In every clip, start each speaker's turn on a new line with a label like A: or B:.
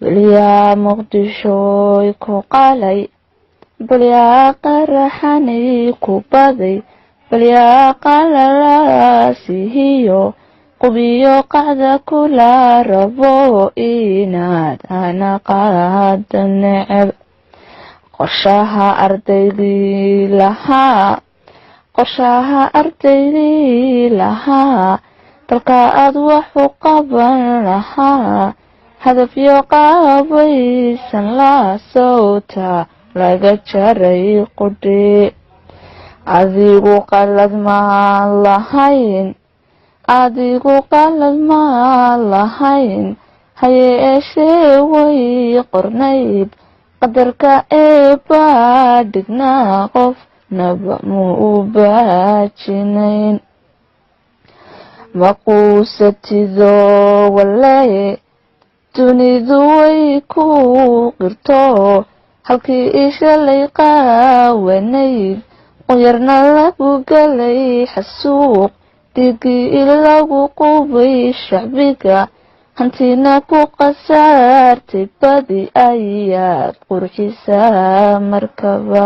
A: baliyaa muqdishooy ku qalay balyaa qaraxanay ku baday balyaa qalalaasihiyo qubiyo qacda kula rabo inaad hana qaada neceb qorshaha ardaydii lahaa dalka aad wax u qaban lahaa hadafyo qaabaysan la sowta laga jaray qudhi adigu qalad ma lahayn hayeeshee way qornayd qadarka eebaa dhignaa qofnaba muu baajinayn maquusatido walee dunidu way ku qirto halkii ishalay qaawanayd qoyarna lagu galay xasuuq dhiigii lagu qubay shacbiga hantina ku qasaartay badi ayaad qurxisaa markaba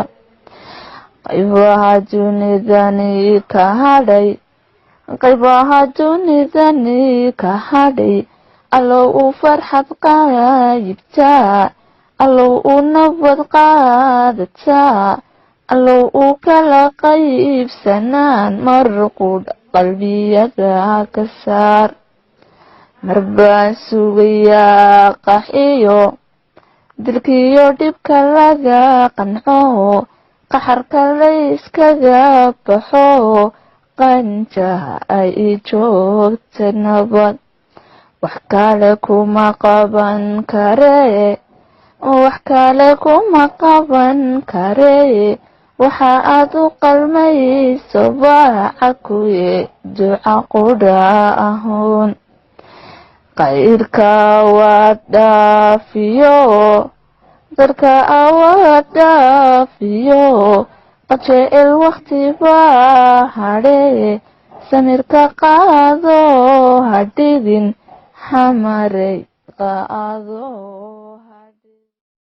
A: qaybaha dunidani ka hadhay allow u farxad qaayibtaa allow u nabad qaadataa allow u kala qaybsanaan marqudh qalbiyada ka saar marbaan sugayaa qaxiyo dilkiyo dhibka laga qanco qaxarka layskaga baxo qanjaha ay joogta nabad wax kale kuma qaban karee waxa aad u qalmayso baaca kuye duca qudha ahoon qayrka waa dhaafiyo dadka waa dhaafiyo qajeel waqti baa hadhee samirka qaado hadhigin xamarey qaado